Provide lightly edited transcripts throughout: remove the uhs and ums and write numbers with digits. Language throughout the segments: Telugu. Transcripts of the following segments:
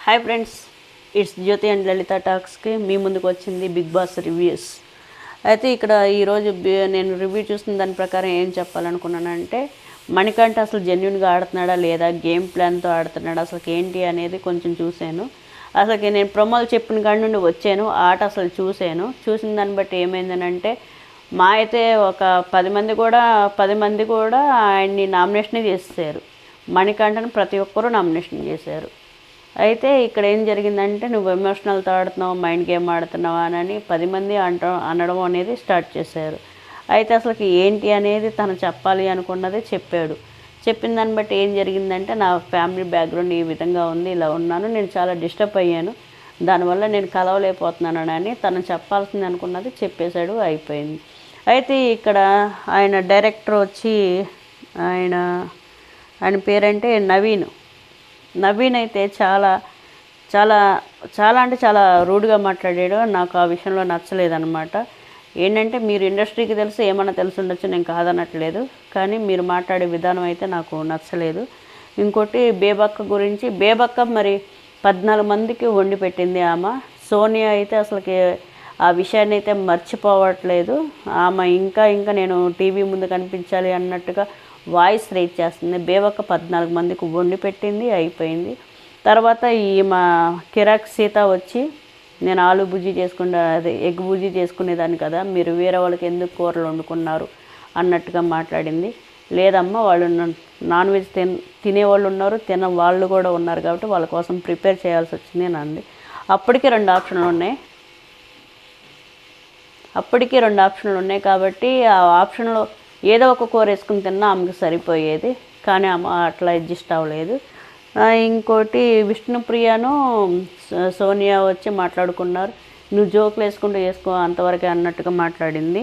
Hi friends, it's Jyothi and Lalitha టాక్స్కి మీ ముందుకు వచ్చింది బిగ్ బాస్ రివ్యూస్. అయితే ఇక్కడ ఈరోజు నేను రివ్యూ చూసిన దాని ప్రకారం ఏం చెప్పాలనుకున్నానంటే, మణికంఠ అసలు జెన్యున్గా ఆడుతున్నాడా లేదా, గేమ్ ప్లాన్తో ఆడుతున్నాడా, అసలు ఏంటి అనేది కొంచెం చూశాను. అసలుకి నేను ప్రొమోలు చెప్పిన కాడి నుండి వచ్చాను, ఆట అసలు చూసిన దాన్ని బట్టి ఏమైందనంటే, మా అయితే ఒక 10 మంది కూడా ఆయన్ని నామినేషన్ చేసేసారు. మణికంఠను ప్రతి ఒక్కరూ నామినేషన్ చేశారు. అయితే ఇక్కడ ఏం జరిగిందంటే, నువ్వు ఎమోషనల్తో ఆడుతున్నావు, మైండ్ గేమ్ ఆడుతున్నావా అని 10 మంది అనడం అనేది స్టార్ట్ చేశారు. అయితే అసలుకి ఏంటి అనేది తను చెప్పాలి అనుకున్నదే చెప్పాడు. చెప్పిన దాన్ని బట్టి ఏం జరిగిందంటే, నా ఫ్యామిలీ బ్యాక్గ్రౌండ్ ఈ విధంగా ఉంది, ఇలా ఉన్నాను, నేను చాలా డిస్టర్బ్ అయ్యాను, దానివల్ల నేను కలవలేకపోతున్నాను అని తను చెప్పాల్సింది అనుకున్నది చెప్పేశాడు, అయిపోయింది. అయితే ఇక్కడ ఆయన డైరెక్టర్ వచ్చి ఆయన పేరంటే నవీన్ అయితే చాలా చాలా చాలా అంటే చాలా రూడ్గా మాట్లాడాడు. నాకు ఆ విషయంలో నచ్చలేదన్నమాట. ఏంటంటే, మీరు ఇండస్ట్రీకి తెలుసు, ఏమన్నా తెలిసి ఉండొచ్చు, నేను కాదనట్లేదు, కానీ మీరు మాట్లాడే విధానం అయితే నాకు నచ్చలేదు. ఇంకోటి బేబక్క మరి 14 మందికి వండి పెట్టింది ఆమె. సోనియా అయితే అసలుకి ఆ విషయాన్ని అయితే మర్చిపోవట్లేదు. ఆమె ఇంకా నేను టీవీ ముందు కనిపించాలి అన్నట్టుగా వాయిస్ రైజ్ చేస్తుంది. బేబక్క 14 మందికి వండి పెట్టింది, అయిపోయింది. తర్వాత మా కిరాక్ సీత వచ్చి, నేను ఆలు బుజ్జి ఎగ్ బుజ్జి చేసుకునేదాన్ని కదా, మీరు వేరే వాళ్ళకి ఎందుకు కూరలు వండుకున్నారు అన్నట్టుగా మాట్లాడింది. లేదమ్మా, వాళ్ళు నాన్ వెజ్ తినేవాళ్ళు ఉన్నారు, వాళ్ళు కూడా ఉన్నారు, కాబట్టి వాళ్ళ కోసం ప్రిపేర్ చేయాల్సి వచ్చింది అని అంది. అప్పటికి 2 ఆప్షన్లు ఉన్నాయి కాబట్టి ఆ ఆప్షన్లో ఏదో ఒక కూర వేసుకుని తిన్నా ఆమెకు సరిపోయేది, కానీ ఆమె అట్లా అడ్జస్ట్ అవ్వలేదు. ఇంకోటి విష్ణుప్రియను సోనియా వచ్చి మాట్లాడుకున్నారు. నువ్వు జోకులు వేసుకుంటూ చేసుకో అంతవరకే అన్నట్టుగా మాట్లాడింది.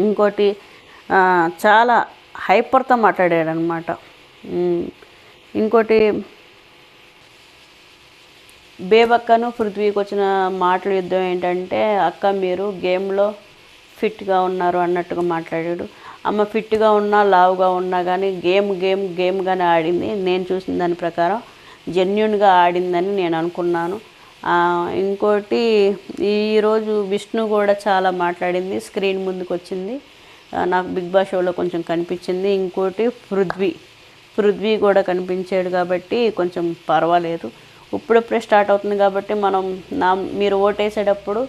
ఇంకోటి చాలా హైపర్తో మాట్లాడాడు అనమాట. ఇంకోటి బేబక్కను పృథ్వీకి వచ్చిన మాటల యుద్ధం ఏంటంటే, అక్క మీరు గేమ్లో ఫిట్గా ఉన్నారు అన్నట్టుగా మాట్లాడాడు. అమ్మ ఫిట్గా ఉన్నా లావుగా ఉన్నా కానీ గేమ్గానే ఆడింది. నేను చూసిన దాని ప్రకారం జెన్యున్గా ఆడిందని నేను అనుకున్నాను. ఇంకోటి ఈరోజు విష్ణు కూడా చాలా మాట్లాడింది, స్క్రీన్ ముందుకు వచ్చింది, నాకు బిగ్ బాస్ షోలో కొంచెం కనిపించింది. ఇంకోటి పృథ్వీ కూడా కనిపించాడు కాబట్టి కొంచెం పర్వాలేదు. ఇప్పుడప్పుడే స్టార్ట్ అవుతుంది కాబట్టి మీరు ఓటేసేటప్పుడు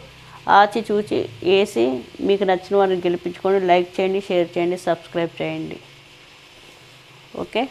ఆచి చూచి వేసి మీకు నచ్చిన వారిని గెలిపించుకొని లైక్ చేయండి, షేర్ చేయండి, సబ్స్క్రైబ్ చేయండి. ఓకే.